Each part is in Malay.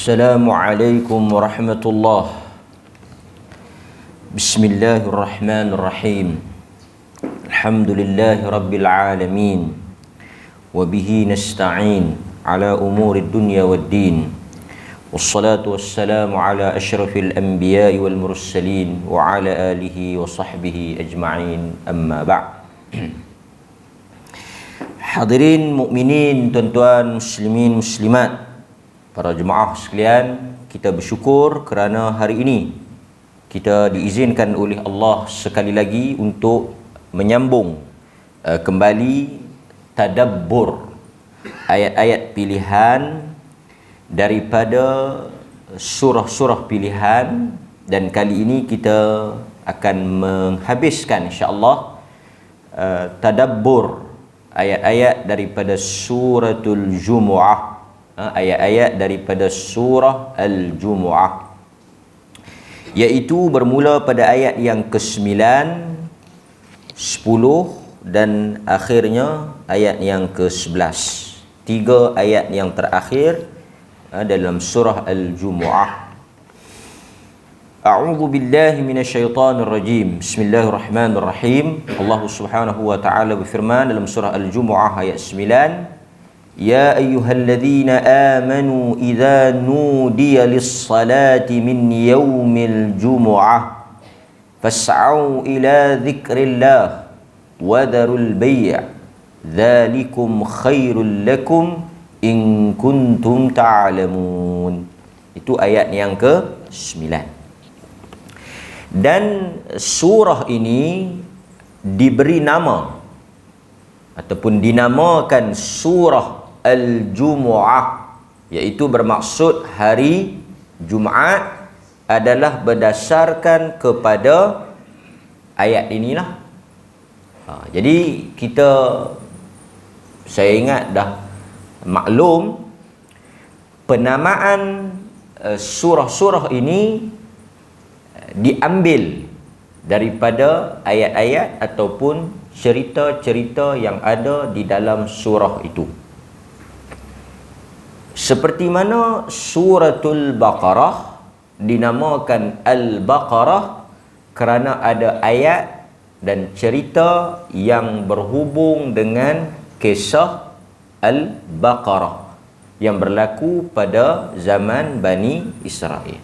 Assalamualaikum warahmatullahi. Bismillahirrahmanirrahim. Alhamdulillahi rabbil alamin. Wabihi nasta'in ala umuri dunya waddin. Wassalatu wassalamu ala ashrafil anbiya'i wal mursalin wa ala alihi wa sahbihi ajma'in, amma ba'd. Hadirin mukminin, tuan-tuan muslimin muslimat, para jemaah sekalian, kita bersyukur kerana hari ini kita diizinkan oleh Allah sekali lagi untuk menyambung kembali tadabbur ayat-ayat pilihan daripada surah-surah pilihan, dan kali ini kita akan menghabiskan insya-Allah tadabbur ayat-ayat daripada suratul Jumu'ah, ayat-ayat daripada surah Al-Jumu'ah, iaitu bermula pada ayat yang ke-9, 10 dan akhirnya ayat yang ke-11. 3 ayat yang terakhir dalam surah Al-Jumu'ah. A'udzu billahi minasyaitonir rajim. Bismillahirrahmanirrahim. Allah Subhanahu wa taala berfirman dalam surah Al-Jumu'ah ayat 9, Ya ayyuhalladzina amanu idza nudiya lis-salati min yaumil jumu'ah fas'au ila dzikrillah wa dharul bay' dzalikum khairul lakum in kuntum ta'lamun. Itu ayat yang ke-9. Dan surah ini diberi nama ataupun dinamakan surah Al-Jumu'ah, iaitu bermaksud hari Jumaat, adalah berdasarkan kepada ayat inilah. Jadi saya ingat dah maklum penamaan surah-surah ini diambil daripada ayat-ayat ataupun cerita-cerita yang ada di dalam surah itu. Seperti mana suratul Baqarah dinamakan Al-Baqarah kerana ada ayat dan cerita yang berhubung dengan kisah Al-Baqarah yang berlaku pada zaman Bani Israel.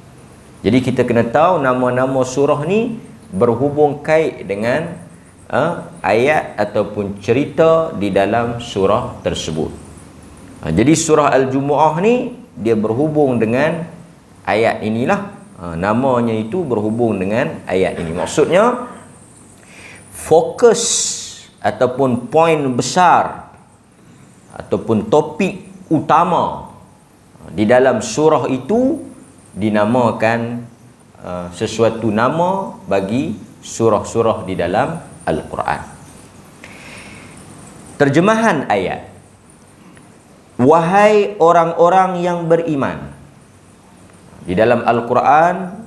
Jadi kita kena tahu nama-nama surah ni berhubung kait dengan ayat ataupun cerita di dalam surah tersebut. Jadi surah Al-Jumu'ah ni dia berhubung dengan ayat inilah. Namanya itu berhubung dengan ayat ini. Maksudnya fokus ataupun poin besar ataupun topik utama di dalam surah itu dinamakan sesuatu nama bagi surah-surah di dalam Al-Quran. Terjemahan ayat, wahai orang-orang yang beriman. Di dalam Al-Quran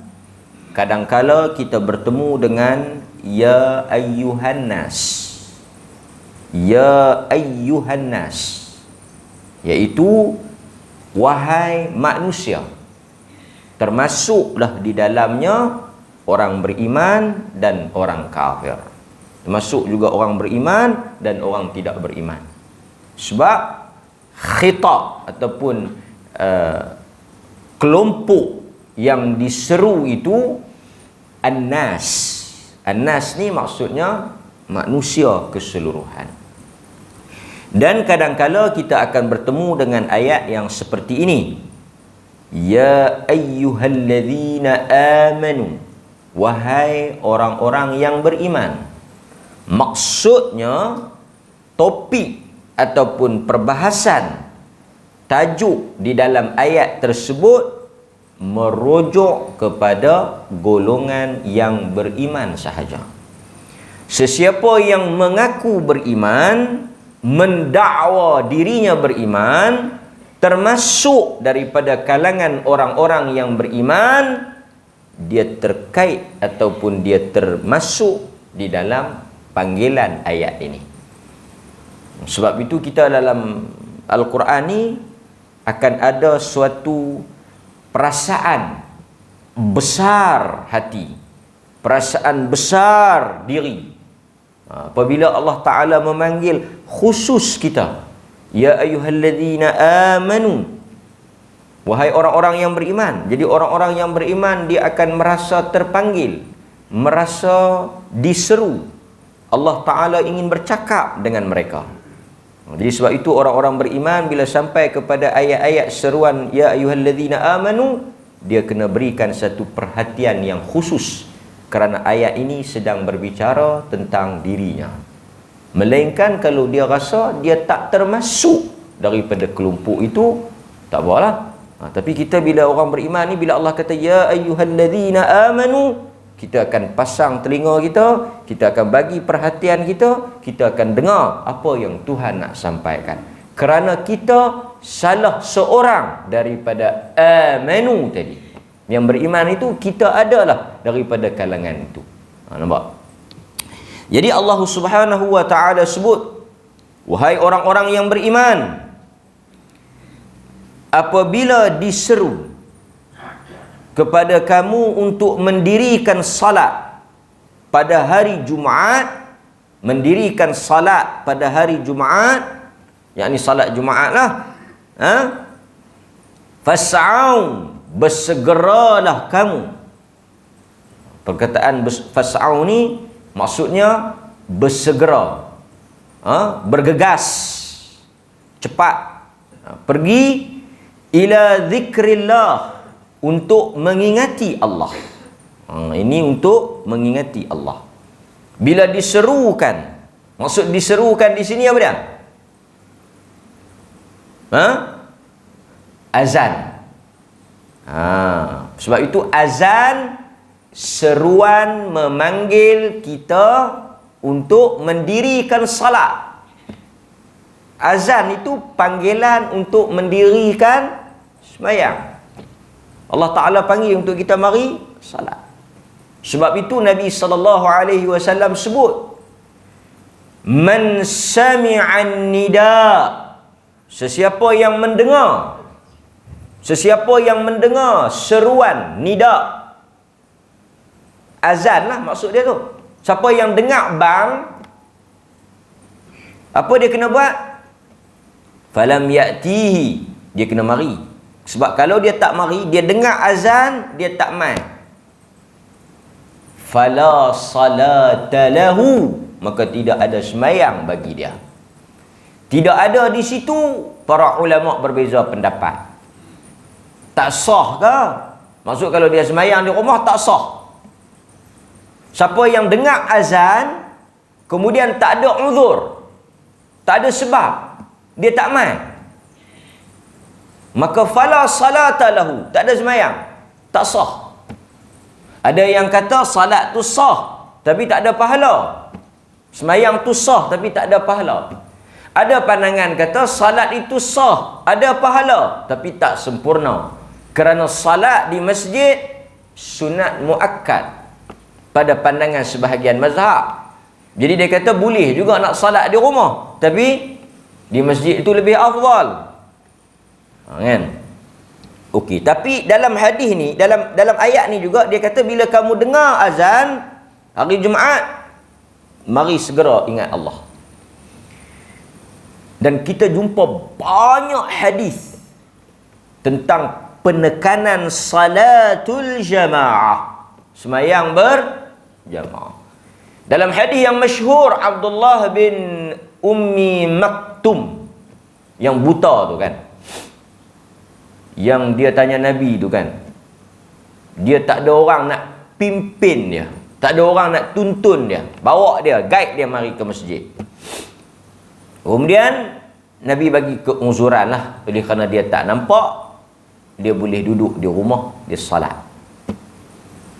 kadangkala kita bertemu dengan ya ayyuhan nas, ya ayyuhan nas, iaitu wahai manusia. Termasuklah di dalamnya orang beriman dan orang kafir. Termasuk juga orang beriman dan orang tidak beriman. Sebab khitab ataupun kelompok yang diseru itu An-Nas. An-Nas ni maksudnya manusia keseluruhan. Dan kadang-kala kita akan bertemu dengan ayat yang seperti ini. Ya ayyuhalladzina amanu, wahai orang-orang yang beriman. Maksudnya topik ataupun perbahasan tajuk di dalam ayat tersebut merujuk kepada golongan yang beriman sahaja. Sesiapa yang mengaku beriman, mendakwa dirinya beriman, termasuk daripada kalangan orang-orang yang beriman, dia terkait ataupun dia termasuk di dalam panggilan ayat ini. Sebab itu kita dalam Al-Quran ni akan ada suatu perasaan besar hati, perasaan besar diri. Apabila Allah Ta'ala memanggil khusus kita, ya ayyuhalladzina amanu, wahai orang-orang yang beriman. Jadi orang-orang yang beriman dia akan merasa terpanggil, merasa diseru. Allah Ta'ala ingin bercakap dengan mereka. Jadi sebab itu orang-orang beriman bila sampai kepada ayat-ayat seruan ya ayyuhalladzina amanu, dia kena berikan satu perhatian yang khusus, kerana ayat ini sedang berbicara tentang dirinya. Melainkan kalau dia rasa dia tak termasuk daripada kelompok itu, tak apalah. Tapi kita bila orang beriman ni, bila Allah kata ya ayyuhalladzina amanu, kita akan pasang telinga kita akan bagi perhatian kita akan dengar apa yang Tuhan nak sampaikan. Kerana kita salah seorang daripada amanu tadi. Yang beriman itu kita adalah daripada kalangan itu. Nampak? Jadi Allah Subhanahu wa ta'ala sebut, wahai orang-orang yang beriman, apabila diseru kepada kamu untuk mendirikan salat pada hari Jumaat, mendirikan salat pada hari Jumaat, yakni salat Jumaat lah, fas'au, bersegeralah kamu. Perkataan fas'au ni maksudnya bersegera, bergegas, cepat, pergi ila zikrillah, untuk mengingati Allah. Ini untuk mengingati Allah. Bila diserukan, maksud diserukan di sini apa dia? Azan. Sebab itu azan seruan memanggil kita untuk mendirikan salat. Azan itu panggilan untuk mendirikan sembahyang. Allah Ta'ala panggil untuk kita mari salat. Sebab itu Nabi SAW sebut, man sami'an nida, sesiapa yang mendengar seruan nida, azan lah maksud dia tu. Siapa yang dengar bang, apa dia kena buat? Falam ya'tihi, dia kena mari. Sebab kalau dia tak mari, dia dengar azan, dia tak mai, fala salata lahu, maka tidak ada sembahyang bagi dia. Tidak ada di situ, para ulama berbeza pendapat. Tak sah ke? Maksud kalau dia sembahyang di rumah tak sah. Siapa yang dengar azan kemudian tak ada uzur, tak ada sebab, dia tak mai, maka fala salata lahu, tak ada sembahyang, tak sah. Ada yang kata salat tu sah tapi tak ada pahala, sembahyang tu sah tapi tak ada pahala. Ada pandangan kata salat itu sah, ada pahala tapi tak sempurna, kerana salat di masjid sunat muakkad pada pandangan sebahagian mazhab. Jadi dia kata boleh juga nak salat di rumah, tapi di masjid itu lebih afdal. Kan? Okey, tapi dalam hadis ni, dalam ayat ni juga dia kata bila kamu dengar azan hari Jumaat, mari segera ingat Allah. Dan kita jumpa banyak hadis tentang penekanan salatul jamaah, sembahyang berjamaah. Dalam hadis yang masyhur Abdullah bin Ummi Maktum yang buta tu kan, yang dia tanya Nabi tu kan, dia tak ada orang nak pimpin dia, tak ada orang nak tuntun dia, bawa dia, guide dia mari ke masjid. Kemudian Nabi bagi keuzuran lah, oleh kerana dia tak nampak, dia boleh duduk di rumah, dia salat.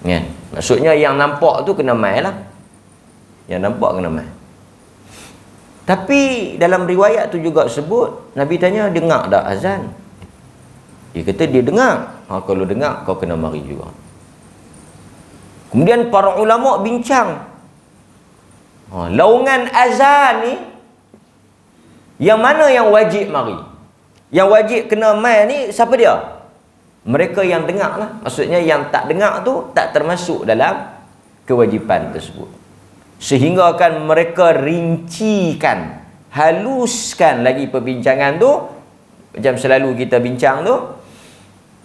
Kan? Maksudnya yang nampak tu kena mai lah, yang nampak kena mai. Tapi dalam riwayat tu juga sebut, Nabi tanya dengar tak azan? Dia kata dia dengar. Kalau dengar kau kena mari juga. Kemudian para ulama bincang, laungan azan ni yang mana yang wajib mari? Yang wajib kena mai ni siapa dia? Mereka yang dengar lah. Maksudnya yang tak dengar tu tak termasuk dalam kewajipan tersebut. Sehingga akan mereka rincikan, haluskan lagi perbincangan tu. Macam selalu kita bincang tu,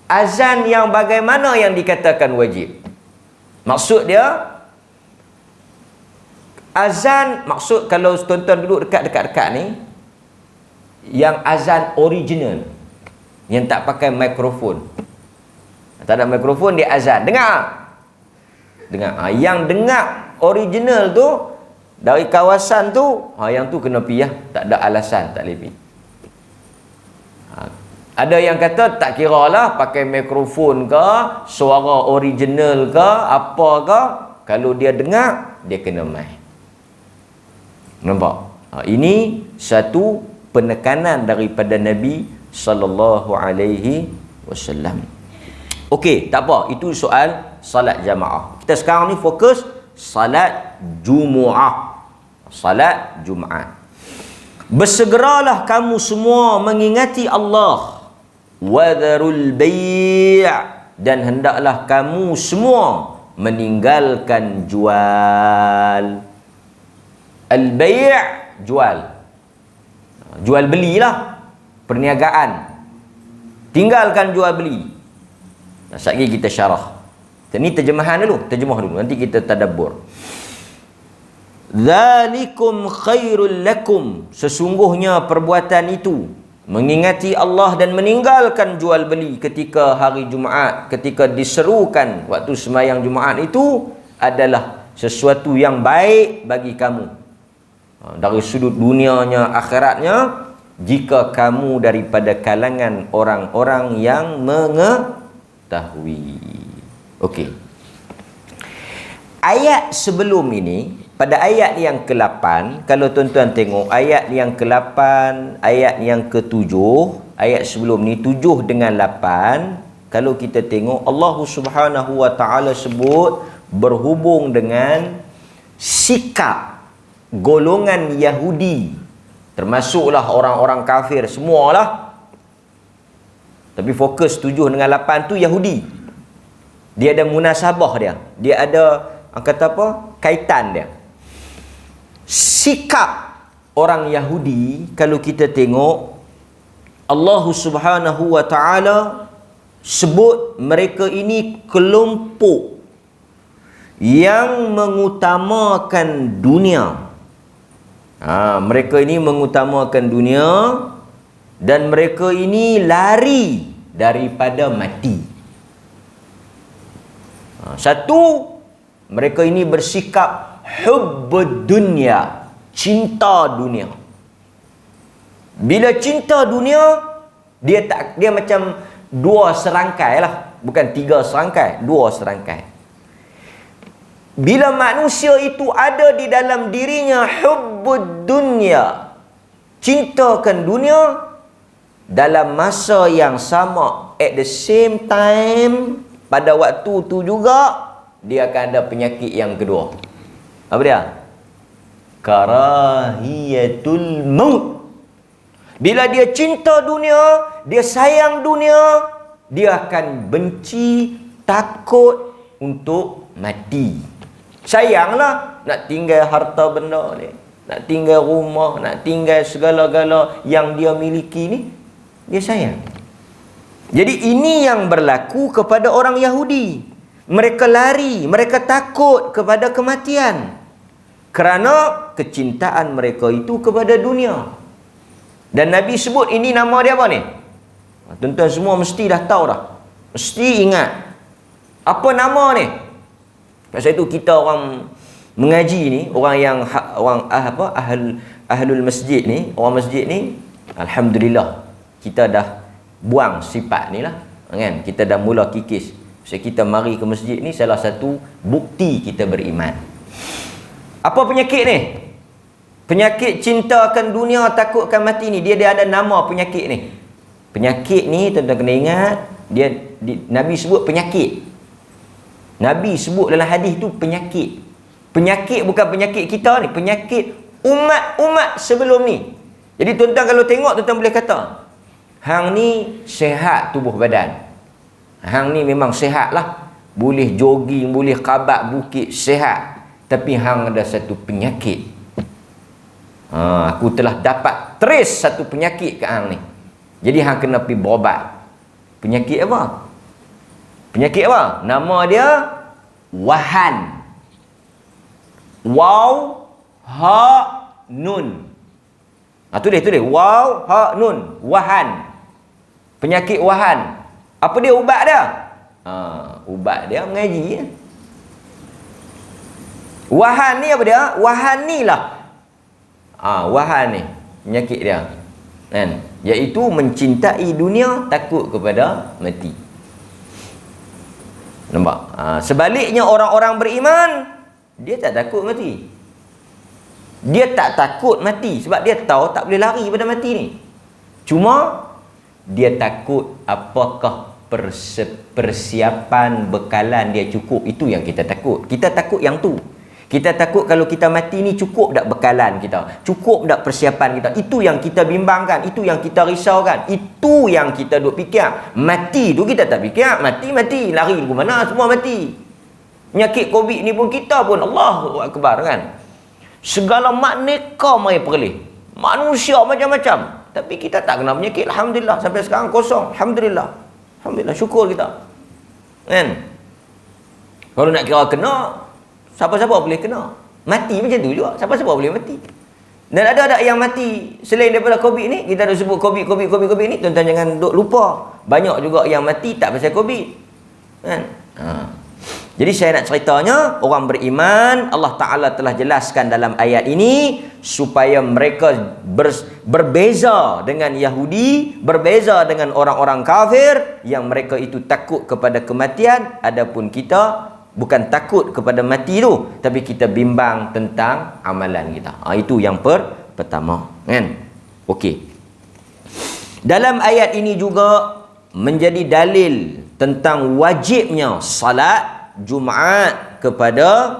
azan yang bagaimana yang dikatakan wajib. Maksud dia, azan, maksud kalau tuan-tuan duduk dekat-dekat ni, yang azan original, yang tak pakai mikrofon. Tak ada mikrofon, dia azan. Dengar. Yang dengar original tu, dari kawasan tu, yang tu kena pergi. Tak ada alasan, tak boleh pergi. Ada yang kata tak kira lah pakai mikrofon ke, suara original ke, apa ke, kalau dia dengar, dia kena mai. Nampak? Ini satu penekanan daripada Nabi sallallahu alaihi wasallam. Okey, tak apa. Itu soal salat jamaah. Kita sekarang ni fokus salat Jumu'ah. Salat Jumaat. Bersegeralah kamu semua mengingati Allah. Wadharul bai', dan hendaklah kamu semua meninggalkan jual. Al-bai', jual. Jual belilah, perniagaan. Tinggalkan jual beli. Sekejap lagi kita syarah. Ini terjemahan dulu, terjemah dulu. Nanti kita tadabbur. Dzalikum khairul lakum, sesungguhnya perbuatan itu, mengingati Allah dan meninggalkan jual beli ketika hari Jumaat, ketika diserukan waktu sembahyang Jumaat itu adalah sesuatu yang baik bagi kamu. Dari sudut dunianya, akhiratnya, jika kamu daripada kalangan orang-orang yang mengetahui. Okey. Ayat sebelum ini, pada ayat yang ke-8, kalau tuan-tuan tengok ayat yang ke-8, ayat yang ke-7, ayat sebelum ni 7 dengan 8, kalau kita tengok Allah Subhanahu wa taala sebut berhubung dengan sikap golongan Yahudi, termasuklah orang-orang kafir semualah. Tapi fokus 7 dengan 8 tu Yahudi. Dia ada munasabah dia. Dia ada, kata apa? Kaitan dia. Sikap orang Yahudi, kalau kita tengok, Allah Subhanahu wa taala sebut mereka ini kelompok yang mengutamakan dunia. Mereka ini mengutamakan dunia, dan mereka ini lari daripada mati. Satu, mereka ini bersikap hubbud dunya, cinta dunia. Bila cinta dunia, dia macam dua serangkai lah, bukan 3 serangkai, 2 serangkai. Bila manusia itu ada di dalam dirinya hubbud dunya, cintakan dunia, dalam masa yang sama, at the same time, pada waktu tu juga, dia akan ada penyakit yang kedua. Apa dia? Karahiyatul maut. Bila dia cinta dunia, dia sayang dunia, dia akan benci, takut untuk mati. Sayanglah nak tinggal harta benda ni, nak tinggal rumah, nak tinggal segala-gala yang dia miliki ni, dia sayang. Jadi ini yang berlaku kepada orang Yahudi. Mereka lari, mereka takut kepada kematian kerana kecintaan mereka itu kepada dunia. Dan Nabi sebut ini, nama dia apa ni? Tuan-tuan semua mesti dah tahu dah. Mesti ingat. Apa nama ni? Masa itu kita orang mengaji ni, orang yang ahlul masjid ni, orang masjid ni, alhamdulillah kita dah buang sifat ni lah, kan? Kita dah mula kikis. So, kita mari ke masjid ni salah satu bukti kita beriman. Apa penyakit ni? Penyakit cinta akan dunia, takutkan mati ni, dia ada nama penyakit ni. Penyakit ni tuan-tuan kena ingat, Nabi sebut penyakit. Nabi sebut dalam hadis tu penyakit. Penyakit bukan penyakit kita ni, penyakit umat-umat sebelum ni. Jadi tuan-tuan kalau tengok, tuan-tuan boleh kata, hang ni sehat tubuh badan. Hang ni memang sihat lah. Boleh jogging, boleh kabak bukit, sihat. Tapi hang ada satu penyakit. Aku telah dapat trace satu penyakit ke hang ni. Jadi hang kena pergi berobat. Penyakit apa? Penyakit apa? Nama dia wahan. Waw, ha, nun. Tulis. Waw, ha, nun. Wahan. Penyakit wahan. Apa dia ubat dia? Ubat dia mengaji. Wahan ni apa dia? Wahan ni lah. Wahan ni penyakit dia. Kan? Iaitu mencintai dunia, takut kepada mati. Nampak? Sebaliknya orang-orang beriman, dia tak takut mati. Dia tak takut mati sebab dia tahu tak boleh lari pada mati ni. Cuma dia takut apakah persiapan bekalan dia cukup. Itu yang kita takut. Kita takut yang tu. Kita takut kalau kita mati ni cukup tak bekalan kita, cukup tak persiapan kita. Itu yang kita bimbangkan, itu yang kita risaukan, itu yang kita duk fikir. Mati tu kita tak fikir, mati lari ke mana semua mati. Penyakit Covid ni pun kita pun Allahu Akbar kan. Segala makneka mai perlih. Manusia macam-macam, tapi kita tak kena penyakit. Alhamdulillah sampai sekarang kosong. Alhamdulillah. Alhamdulillah, syukur kita. Kan? Kalau nak kira kena, siapa-siapa boleh kena. Mati macam tu juga. Siapa-siapa boleh mati. Dan ada yang mati selain daripada Covid ni. Kita dah sebut Covid ni. Tuan-tuan jangan duk lupa. Banyak juga yang mati tak pasal Covid. Kan? Jadi saya nak ceritanya, orang beriman, Allah Ta'ala telah jelaskan dalam ayat ini supaya mereka berbeza dengan Yahudi, berbeza dengan orang-orang kafir yang mereka itu takut kepada kematian. Adapun kita bukan takut kepada mati tu, tapi kita bimbang tentang amalan kita. Itu yang pertama, kan? Okey. Dalam ayat ini juga menjadi dalil tentang wajibnya salat Jumaat kepada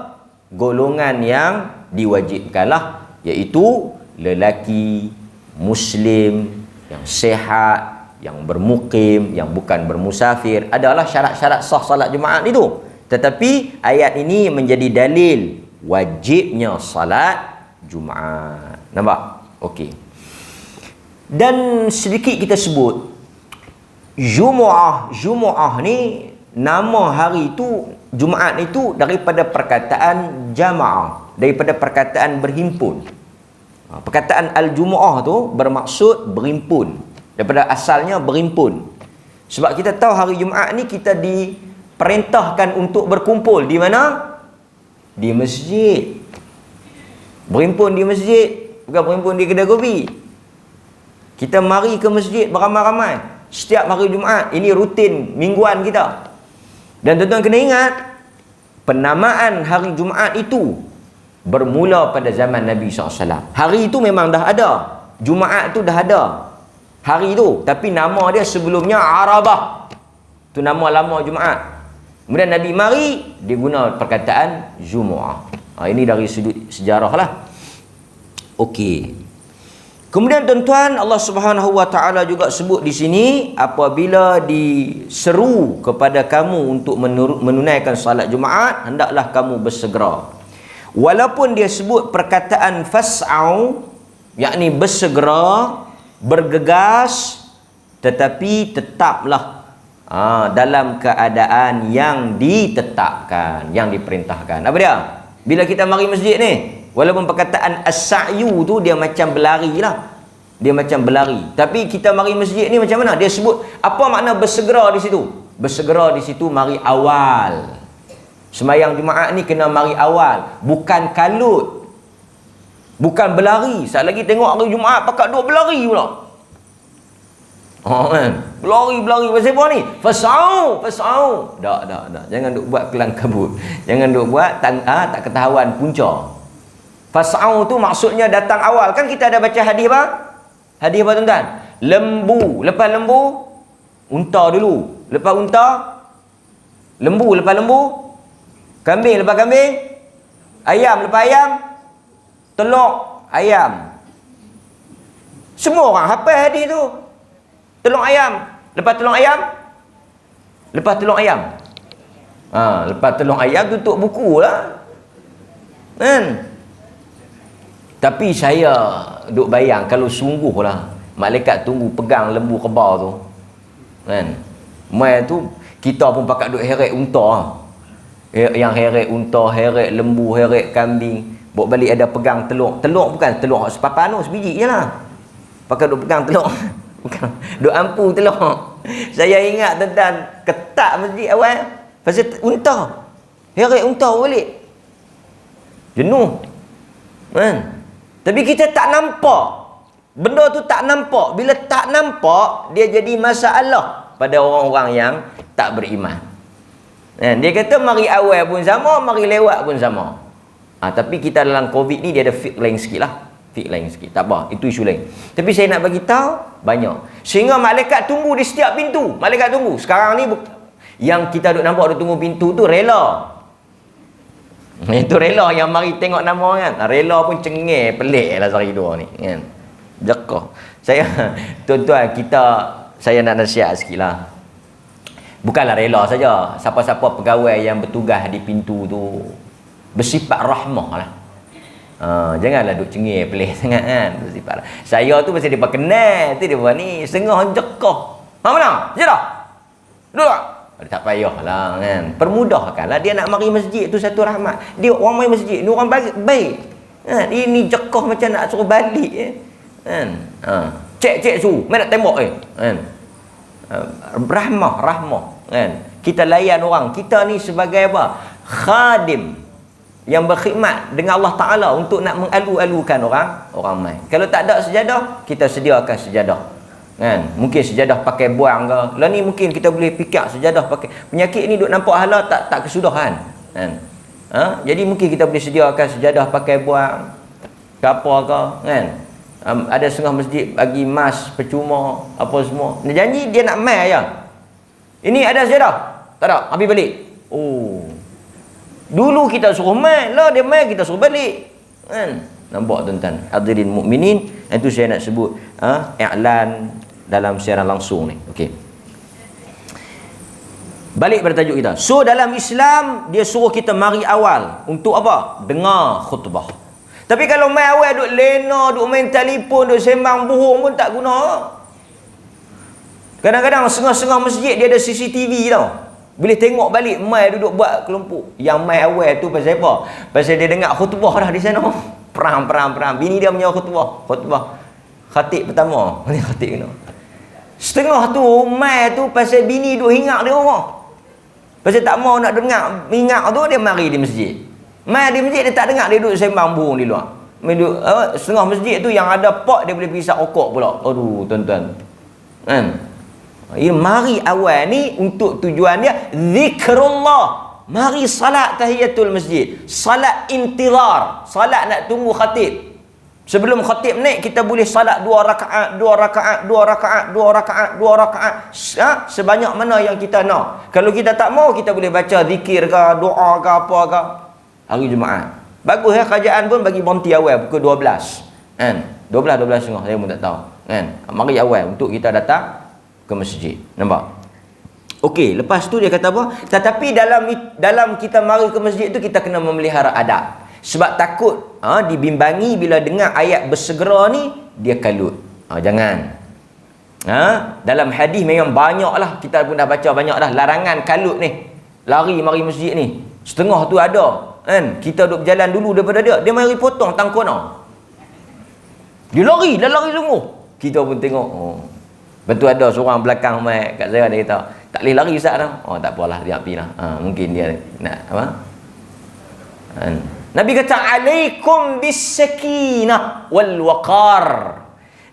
golongan yang diwajibkanlah, iaitu lelaki muslim yang sihat, yang bermukim, yang bukan bermusafir. Adalah syarat-syarat sah salat Jumaat itu. Tetapi ayat ini menjadi dalil wajibnya salat Jumaat. Nampak? Okey. Dan sedikit kita sebut Jumu'ah ni, nama hari itu Jumaat itu daripada perkataan jama'ah, daripada perkataan berhimpun. Perkataan al-Jumu'ah tu bermaksud berhimpun. Daripada asalnya berhimpun. Sebab kita tahu hari Jumaat ni kita diperintahkan untuk berkumpul di mana? Di masjid. Berhimpun di masjid, bukan berhimpun di kedai kopi. Kita mari ke masjid beramai-ramai setiap hari Jumaat. Ini rutin mingguan kita. Dan tuan-tuan kena ingat, penamaan hari Jumaat itu bermula pada zaman Nabi SAW. Hari itu memang dah ada. Jumaat tu dah ada hari tu. Tapi nama dia sebelumnya Arabah. Tu nama lama Jumaat. Kemudian Nabi mari, dia guna perkataan Jumu'ah. Ini dari sudut sejarah lah. Okey. Kemudian tuan-tuan, Allah Subhanahu wa taala juga sebut di sini, apabila diseru kepada kamu untuk menunaikan salat Jumaat, hendaklah kamu bersegera. Walaupun dia sebut perkataan fas'au, yakni bersegera, bergegas, tetapi tetaplah dalam keadaan yang ditetapkan, yang diperintahkan. Apa dia? Bila kita mari masjid ni, walaupun perkataan as-sa'yu tu dia macam berlari lah. Dia macam berlari. Tapi kita mari masjid ni macam mana? Dia sebut apa makna bersegera di situ? Bersegera di situ mari awal. Sembahyang Jumaat ni kena mari awal, bukan kalut. Bukan berlari. Sekali lagi tengok hari Jumaat pakat duk berlari pula. Kan? Berlari pasal apa ni? Fasau. Tak. Jangan duk buat kelang kabut. Jangan duk buat tak ketahuan punca. Fas'au tu maksudnya datang awal. Kan kita ada baca hadis apa? Hadis apa tuan-tuan? Lembu. Lepas lembu, unta dulu. Lepas unta, lembu. Lepas lembu, kambing. Lepas kambing, ayam. Lepas ayam, telur ayam. Semua orang hafal hadis tu. Telur ayam. Lepas telur ayam, Lepas telur ayam. Lepas telur ayam tutup buku lah. Kan? Tapi saya duk bayang kalau sungguhlah malaikat tunggu pegang lembu kebal tu. Kan? Mai tu kita pun pakat duk heret unta. Yang heret unta, heret lembu, heret kambing. Bawa balik ada pegang telur. Telur bukan telur sepapan tu, sebiji je lah. Pakai duk pegang telur. Bukan. Duk ampu telur. Saya ingat tentang ketak masjid awal. Pasal unta. Heret unta balik. Jenuh. Kan? Tapi kita tak nampak. Benda tu tak nampak. Bila tak nampak, dia jadi masalah pada orang-orang yang tak beriman. Dia kata mari awal pun sama, mari lewat pun sama. Tapi kita dalam COVID ni dia ada fit lain sikit lah. Fit lain sikit. Tak apa, itu isu lain. Tapi saya nak bagi tahu banyak. Sehingga malaikat tunggu di setiap pintu. Malaikat tunggu. Sekarang ni yang kita duk nampak duk tunggu pintu tu rela. Itu rela yang mari tengok nama kan. Rela pun cengeng pelik lah sehari dua ni kan. Jekah. Saya tuan-tuan saya nak nasihat sikit lah. Bukanlah rela saja. Siapa-siapa pegawai yang bertugas di pintu tu bersifat rahmah lah. Janganlah duk cengeng pelik sangat kan. Bersifat. Saya tu pasal dia kenal tu dia buat ni setengah jekah. Mana? Sejadah. Duduk. Tak payahlah kan. Permudahkanlah dia nak mari masjid tu satu rahmat. Dia orang mari masjid ni orang baik. Kan? Ini jekah macam nak suruh balik kan. Cek suruh. Mana nak tembak kan. Rahmah kan. Kita layan orang. Kita ni sebagai apa? Khadim yang berkhidmat dengan Allah Ta'ala untuk nak mengalu-alukan orang main. Kalau tak ada sejadah, kita sediakan sejadah. Kan? Mungkin sejadah pakai buang ke. Lah ni mungkin kita boleh pikir sejadah pakai. Penyakit ni duk nampak halal tak kesudahan. Kan? Jadi mungkin kita boleh sediakan sejadah pakai buang. Ke apa ke. Kan? Ada setengah masjid bagi mas percuma apa semua. Dia janji dia nak mai aja. Ini ada sejadah? Tak ada. Habis balik. Dulu kita suruh mai, lah dia mai kita suruh balik. Kan? Nampak tuan-tuan. Hadirin mukminin, itu saya nak sebut i'lan dalam siaran langsung ni. Okey. Balik pada tajuk kita. So dalam Islam dia suruh kita mari awal untuk apa? Dengar khutbah. Tapi kalau mai awal duk lena, duk main telefon, duk sembang bohong pun tak guna. Kadang-kadang setengah-setengah masjid dia ada CCTV tau. Boleh tengok balik mai duduk buat kelompok. Yang mai awal tu pasal apa? Pasal dia dengar khutbah dah di sana. Perang. Bini dia punya khutbah. Khatib pertama. Khatib kena. Setengah tu mai tu pasal bini duk hingar di rumah. Pasal tak mau nak dengar hingar tu dia mari di masjid. Mai di masjid dia tak dengar, dia duduk sembang burung di luar. Setengah masjid tu yang ada pot dia boleh pergi rokok pula. Aduh tuan-tuan. Kan? Mari awal ni untuk tujuan dia zikrullah. Mari salat tahiyatul masjid, salat intizar, salat nak tunggu khatib. Sebelum khatib naik kita boleh salat 2 rakaat. Sebanyak mana yang kita nak. Kalau kita tak mau kita boleh baca zikir ke, doa ke apa ke hari Jumaat. Bagus ya kerajaan pun bagi berhenti awal pukul 12. Kan? 12 setengah saya pun tak tahu. Kan? Mari awal untuk kita datang ke masjid. Nampak? Okey, lepas tu dia kata apa? Tetapi dalam kita mari ke masjid tu kita kena memelihara adab. Sebab takut dibimbangi bila dengar ayat bersegera ni dia kalut. Jangan. Dalam hadis memang banyaklah, kita pun dah baca banyak dah larangan kalut ni. Lari mari masjid ni. Setengah tu ada kan. Kita duk berjalan dulu daripada dia mari potong tangkona. Dia lari sungguh. Kita pun tengok. Betul ada seorang belakang mai kat saya, dia kata, tak boleh lari Ustaz dah. Tak apalah, dia pergi lah. Mungkin dia nak apa? Nabi kata, alaikum bis-sakinah wal waqar.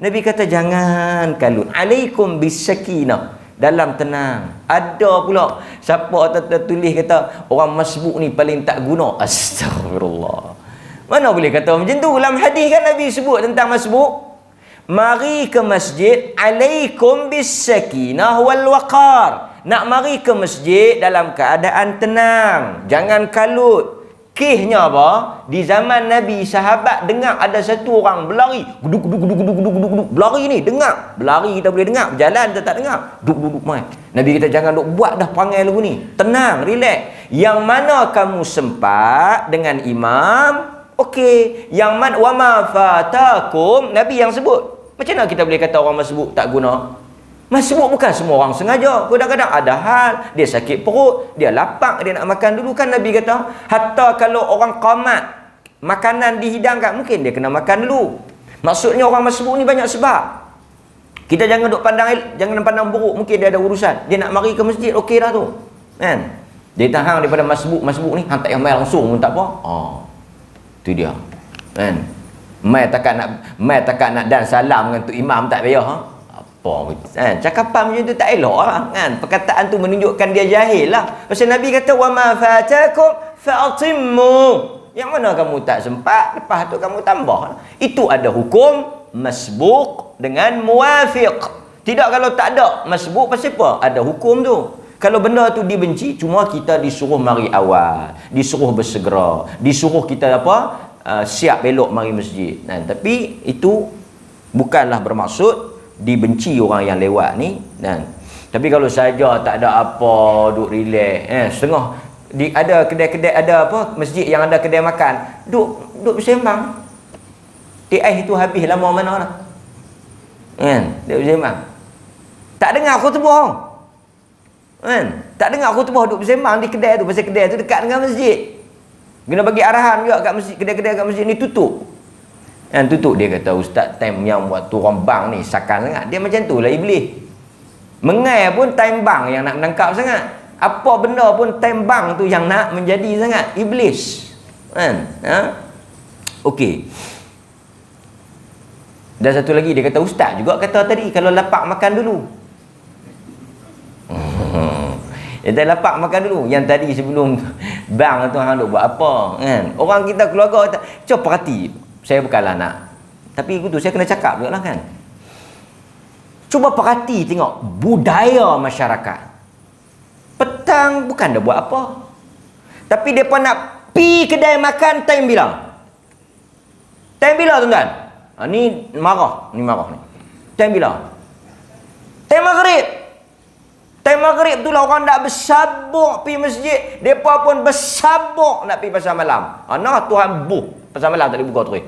Nabi kata, jangan kalut. Alaikum bis-sakinah. Dalam tenang. Ada pula siapa tulis kata, orang masbuk ni paling tak guna. Astagfirullah. Mana boleh kata macam tu? Dalam hadis kan Nabi sebut tentang masbuk. Mari ke masjid alaikum bis-sakinah wal waqar. Nak mari ke masjid dalam keadaan tenang, jangan kalut. Kisahnya apa? Di zaman Nabi, sahabat dengar ada satu orang berlari, guduk guduk guduk guduk guduk guduk guduk. Berlari ni dengar, berlari kita boleh dengar, berjalan kita tak dengar. Duduk mai. Nabi kita jangan duk buat dah perangai lagu ni. Tenang, relax. Yang mana kamu sempat dengan imam, okey. Yang mana wa ma fatakum, Nabi yang sebut. Macam mana kita boleh kata orang masbuk tak guna? Masbuk bukan semua orang sengaja. Kadang-kadang ada hal, dia sakit perut, dia lapar, dia nak makan dulu. Kan Nabi kata, hatta kalau orang qamat, makanan dihidangkan, mungkin dia kena makan dulu. Maksudnya orang masbuk ni banyak sebab. Kita jangan duk jangan pandang buruk. Mungkin dia ada urusan, dia nak mari ke masjid, okey dah tu. Kan? Dia tahan daripada masbuk ni, hantar yang mai langsung pun tak apa. Tu dia. Kan? Mai takat nak dan salam dengan tu imam tak payah. Cakapan macam tu tak elok lah, kan? Perkataan tu menunjukkan dia jahil lah. Pasal Nabi kata wa ma fatakum fa'timmu. Yang mana kamu tak sempat, lepas tu kamu tambah. Itu ada hukum masbuk dengan muwafiq. Tidak kalau tak ada masbuk, pasal apa? Ada hukum tu. Kalau benda tu dibenci, cuma kita disuruh mari awal, disuruh bersegera, disuruh kita siap elok mari masjid. Tapi itu bukanlah bermaksud dibenci orang yang lewat ni. Tapi kalau saja tak ada apa, duk relax, setengah ada kedai-kedai, ada masjid yang ada kedai makan, duk bersembang. TI itu habis lama mana dah. Duk bersembang. Tak dengar khutbah. Tak dengar khutbah, duk bersembang di kedai tu, pasal kedai tu dekat dengan masjid. Kena bagi arahan juga kat masjid, kedai-kedai kat masjid ni tutup. Tutup, dia kata ustaz time yang waktu orang bang ni sakan sangat. Dia macam tu lah iblis. Mengai pun time bang yang nak menangkap sangat. Apa benda pun time bang tu yang nak menjadi sangat. Iblis. Okey. Dan satu lagi dia kata ustaz juga kata tadi kalau lapar makan dulu. Dia tak lapar makan dulu. Yang tadi sebelum bang tu hang duk buat apa kan? Orang kita keluarga cuba perhati. Saya bukanlah nak, tapi itu saya kena cakap juga lah kan. Cuba perhati tengok budaya masyarakat. Petang bukan dah buat apa, tapi mereka nak pi kedai makan time bila? Time bila tuan-tuan? Ni marah ni. Time bila? Time maghrib. Time maghrib tu lah orang nak bersabuk pi masjid. Mereka pun bersabuk nak pi pasar malam. Nah Tuhan pasar malam tak dibuka terus.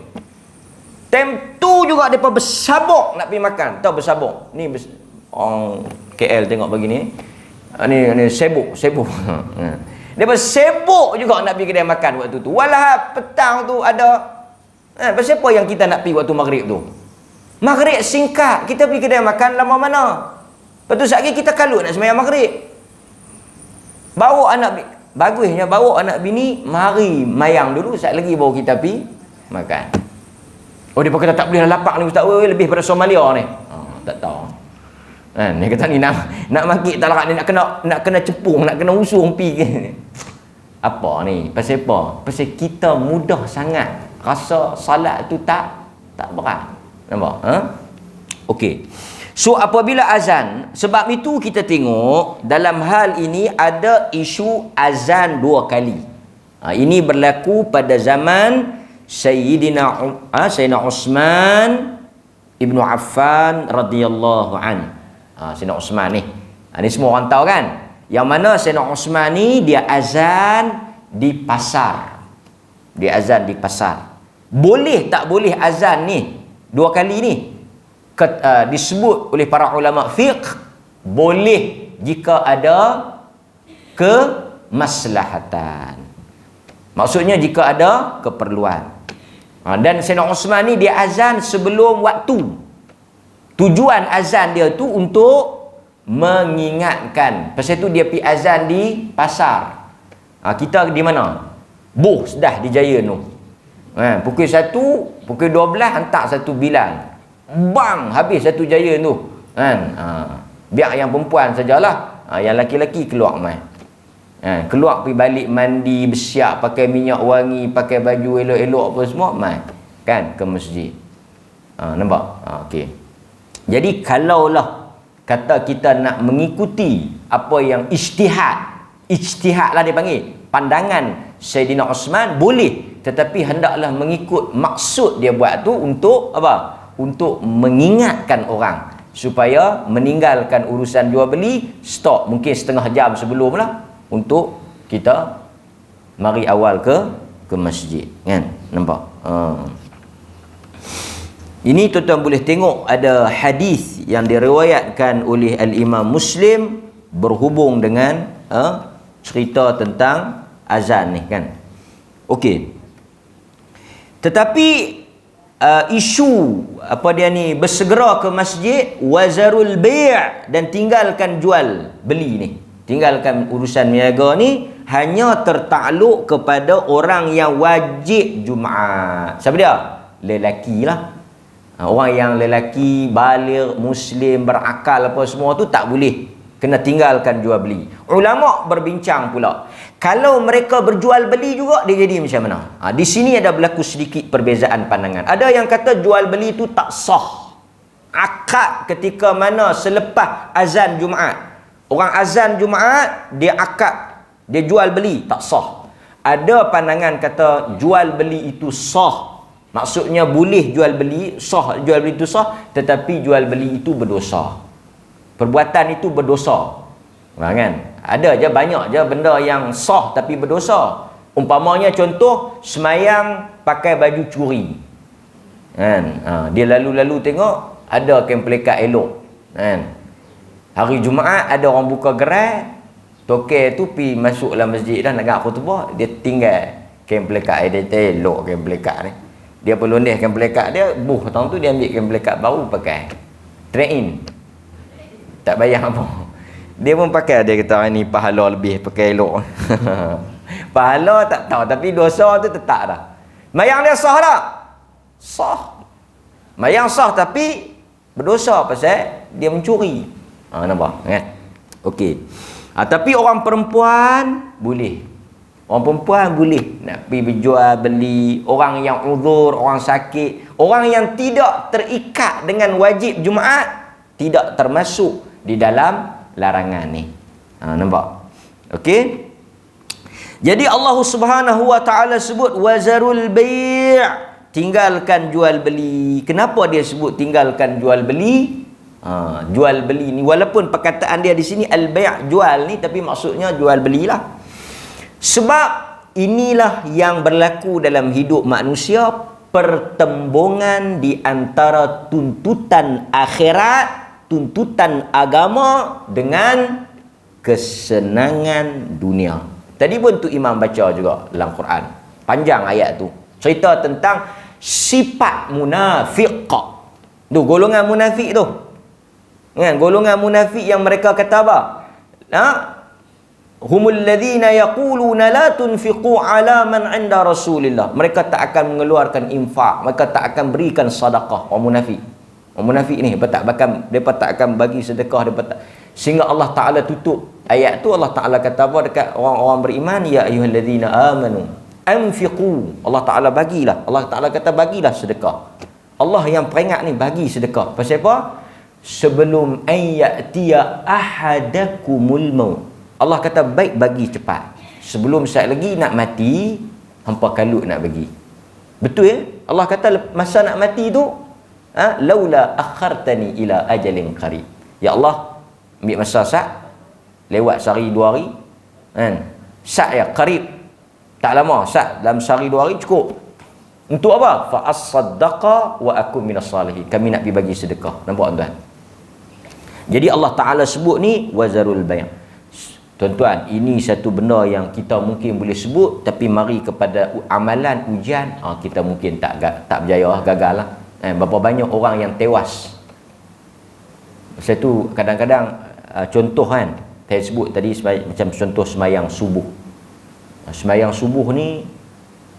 Time tu juga mereka bersabuk nak pi makan. Tahu bersabuk? Ni orang KL tengok begini. Ni sibuk. Mereka sibuk juga nak pi kedai makan waktu tu. Walah petang tu ada. Pasal apa yang kita nak pi waktu maghrib tu? Maghrib singkat. Kita pi kedai makan lama mana? Lepas tu sekali kita kalut nak sembahyang maghrib. Bagusnya bawa anak bini mari mayang dulu, sat lagi baru kita pi makan. Dia kata tak boleh lapar ni ustaz, lebih pada Somalia ni. Tak tahu. Dia kata ni nak maki tak larat ni, nak kena cepung, nak kena usung pi ke. Apa ni? Pasal apa? Pasal kita mudah sangat rasa salat tu tak berat. Nampak? Okey. So apabila azan, sebab itu kita tengok dalam hal ini ada isu azan 2 kali. Ini berlaku pada zaman Sayyidina Uthman Ibnu Affan radhiyallahu an. Sayyidina Uthman ni. Ini semua orang tahu kan? Yang mana Sayyidina Uthman ni dia azan di pasar. Dia azan di pasar. Boleh tak boleh azan ni 2 kali ni? Disebut oleh para ulama fiqh boleh jika ada kemaslahatan. Maksudnya jika ada keperluan. Dan Sayyidina Uthman ni dia azan sebelum waktu. Tujuan azan dia tu untuk mengingatkan. Pasal tu dia pergi azan di pasar. Kita di mana? Dah di Jaya tu. Pukul 1, pukul 12 hantar satu Bilal. Bang, habis satu Jaya tu kan. Biar yang perempuan sajalah, yang laki-laki keluar mai. Keluar pergi balik mandi, bersiap, pakai minyak wangi, pakai baju elok-elok apa semua mai kan ke masjid. Nampak? Okey. Jadi kalaulah kata kita nak mengikuti apa yang ijtihad lah dia panggil, pandangan Sayyidina Osman boleh, tetapi hendaklah mengikut maksud dia buat tu untuk apa? Untuk mengingatkan orang supaya meninggalkan urusan jual beli, stop mungkin setengah jam sebelum lah, untuk kita mari awal ke masjid, kan? Nampak? Ini tuan-tuan boleh tengok ada hadis yang diriwayatkan oleh Al-Imam Muslim berhubung dengan cerita tentang azan ni, kan? Okey. Tetapi isu apa dia ni, bersegera ke masjid, wazarul bai' dan tinggalkan jual beli ni, tinggalkan urusan niaga ni, hanya tertakluk kepada orang yang wajib Jumaat. Siapa dia? Lelaki lah. Orang yang lelaki, baligh, muslim, berakal apa semua tu tak boleh, kena tinggalkan jual beli. Ulama berbincang pula, kalau mereka berjual beli juga, dia jadi macam mana? Di sini ada berlaku sedikit perbezaan pandangan. Ada yang kata jual beli itu tak sah. Akad ketika mana selepas azan Jumaat. Orang azan Jumaat, dia akad, dia jual beli, tak sah. Ada pandangan kata jual beli itu sah. Maksudnya boleh jual beli, sah, jual beli itu sah, tetapi jual beli itu berdosa. Perbuatan itu berdosa. Kan? Ada je, banyak je benda yang sah tapi berdosa. Umpamanya contoh, semayang pakai baju curi. Kan? Dia lalu-lalu tengok ada kain pelikat elok. Kan? Hari Jumaat ada orang buka gerai, toke tu pi masuk dalam masjid dah nak khutbah, dia tinggal kain pelikat dia, elok kain pelikat ni. Dia pelondeh kain pelikat dia, tahun tu dia ambil kain pelikat baru pakai. Trade in. Tak bayar apa. Dia pun pakai, dia kata ni pahala lebih pakai elok. Pahala tak tahu, tapi dosa tu tetap dah. Mayang dia sah tak? Sah. Mayang sah tapi berdosa pasal dia mencuri. Nampak kan? Okey. Tapi orang perempuan boleh. Orang perempuan boleh nak pergi berjual beli. Orang yang uzur, orang sakit, orang yang tidak terikat dengan wajib Jumaat, tidak termasuk di dalam larangan ni. Nampak? Okey. Jadi Allah Subhanahu wa taala sebut wazarul bai', tinggalkan jual beli. Kenapa dia sebut tinggalkan jual beli? Jual beli ni, walaupun perkataan dia di sini al-bai', jual ni, tapi maksudnya jual belilah. Sebab inilah yang berlaku dalam hidup manusia, pertembungan di antara tuntutan akhirat, tuntutan agama dengan kesenangan dunia. Tadi pun tu Imam baca juga dalam Quran. Panjang ayat tu. Cerita tentang sifat munafiq. Tu golongan munafik tu. Kan? Golongan munafik yang mereka kata apa? Humul ladzina yaquluna la tunfiqu ala man 'inda Rasulillah. Mereka tak akan mengeluarkan infak, mereka tak akan berikan sedekah. Orang munafik. Orang munafik ni depa tak akan bagi sedekah, depa tak. Sehingga Allah Taala tutup ayat tu. Allah Taala kata apa dekat orang-orang beriman, ya ayyuhalladzina amanu anfiqu. Allah Taala bagilah. Allah Taala kata bagilah sedekah. Allah yang peringat ni, bagi sedekah. Pasal apa? Sebelum ayyatiya ahadakumul maut. Allah kata baik bagi cepat. Sebelum saat lagi nak mati, hampa kalut nak bagi. Betul ya? Allah kata masa nak mati tu, laula akhartani ila ajalin qarib. Ya Allah, ambil masa sat, lewat sehari 2 hari, kan? Sat ya, qarib. Tak lama, sat dalam sehari 2 hari cukup. Untuk apa? Fa as-saddaqa wa akum minas salihin. Kami nak pergi bagi sedekah. Nampak tuan? Jadi Allah Taala sebut ni wazarul bai'. Tuan-tuan, ini satu benda yang kita mungkin boleh sebut, tapi mari kepada amalan ujian, kita mungkin tak berjaya, gagal lah. Berapa banyak orang yang tewas. Sebab tu kadang-kadang contoh kan, saya sebut tadi macam contoh semayang subuh. Semayang subuh ni,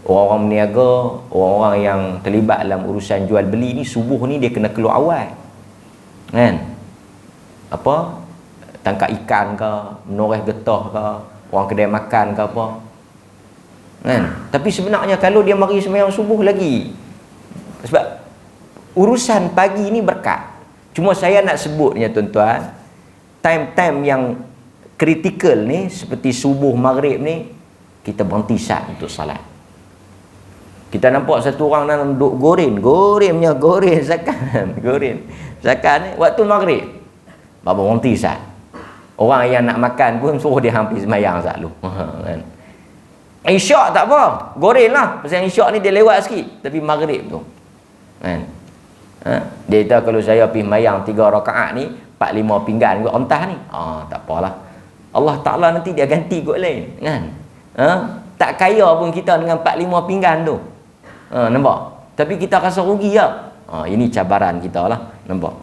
orang-orang meniaga, orang-orang yang terlibat dalam urusan jual beli ni, subuh ni dia kena keluar awal. Kan? Apa? Tangkap ikan ke, menoreh getah ke, orang kedai makan ke apa. Kan? Tapi sebenarnya kalau dia mari sembahyang subuh lagi, sebab urusan pagi ni berkat. Cuma saya nak sebutnya tuan-tuan, time-time yang kritikal ni seperti subuh maghrib ni, kita berhenti sat untuk salat. Kita nampak satu orang dalam duk goreng zakat. Goreng zakat ni waktu maghrib. Bapa berhenti sat. Orang yang nak makan pun suruh dia hampir semayang sat dulu. Kan. Isyak tak apa, goreng lah. Pasal isyak ni dia lewat sikit. Tapi maghrib tu kan, dia kata kalau saya pergi mayang 3 rakaat ni 4-5 pinggan kot entah ni, tak apalah, Allah Ta'ala nanti dia ganti kot lain kan. Tak kaya pun kita dengan 4-5 pinggan tu, nampak, tapi kita rasa rugi lah. Ini cabaran kita lah, nampak.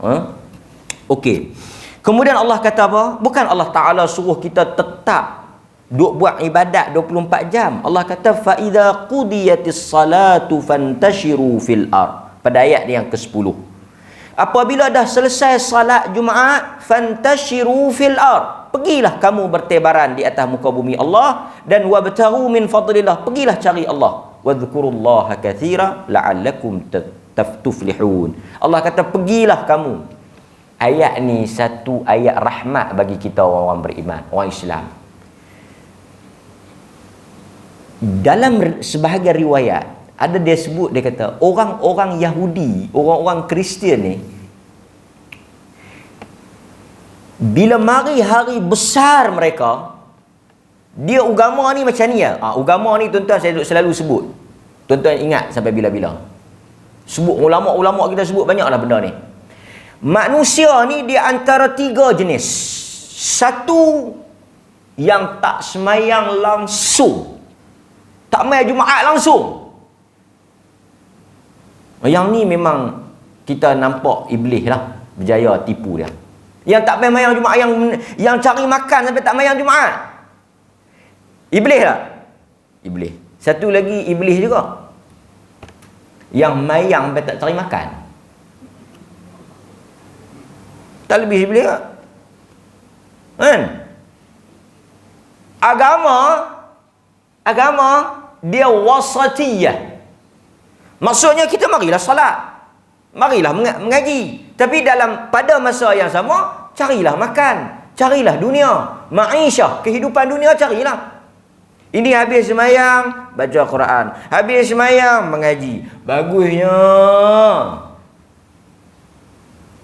Okey, kemudian Allah kata apa? Bukan Allah Ta'ala suruh kita tetap duk buat ibadat 24 jam. Allah kata fa idza qudiyatis salatu fantashiru fil ard. Pada ayat yang ke-10. Apabila dah selesai salat Jumaat, fantashiru fil ard. Pergilah kamu bertebaran di atas muka bumi Allah dan wabtaghu min fadlillah. Pergilah cari Allah. Wadhkurullaha katsira la'allakum tuflihun. Allah kata pergilah kamu. Ayat ni satu ayat rahmat bagi kita orang-orang beriman, orang Islam. Dalam sebahagian riwayat ada dia sebut, dia kata orang-orang Yahudi, orang-orang Kristian ni, bila mari hari besar mereka, dia agama ni macam ni ya. Agama ni tuan-tuan saya selalu sebut. Tuan-tuan ingat sampai bila-bila. Sebut ulama-ulama kita sebut banyaklah benda ni. Manusia ni dia antara 3 jenis. Satu yang tak semayang langsung, tak main Jumaat langsung. Yang ni memang kita nampak iblis lah berjaya tipu dia. Yang tak main Jumaat, yang cari makan sampai tak main Jumaat, iblis lah. Iblis. Satu lagi iblis juga, yang mayang sampai tak cari makan. Tak lebih iblis tak? Kan? Agama dia wasatiyah. Maksudnya kita marilah salat, marilah mengaji, tapi pada masa yang sama carilah makan, carilah dunia, ma'isyah, kehidupan dunia carilah. Ini habis semayang baca Quran, habis semayang mengaji. Bagusnya.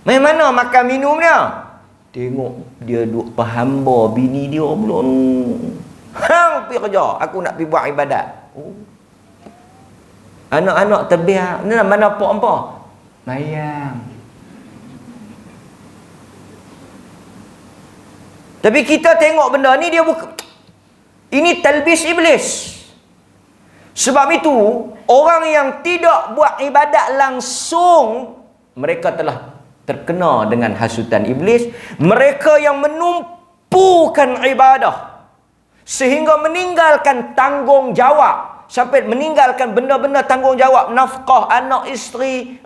Main mana makan minum dia? Tengok dia duk pahamba bini dia pula. Hang pergi kerja, aku nak pergi buat ibadat. Anak-anak terbiak, mana pok-pok? Mayang. Tapi kita tengok benda ni, dia bukan, ini talbis iblis. Sebab itu orang yang tidak buat ibadat langsung, mereka telah terkena dengan hasutan iblis. Mereka yang menumpukan ibadah sehingga meninggalkan tanggungjawab, sampai meninggalkan benda-benda tanggungjawab, nafkah anak isteri,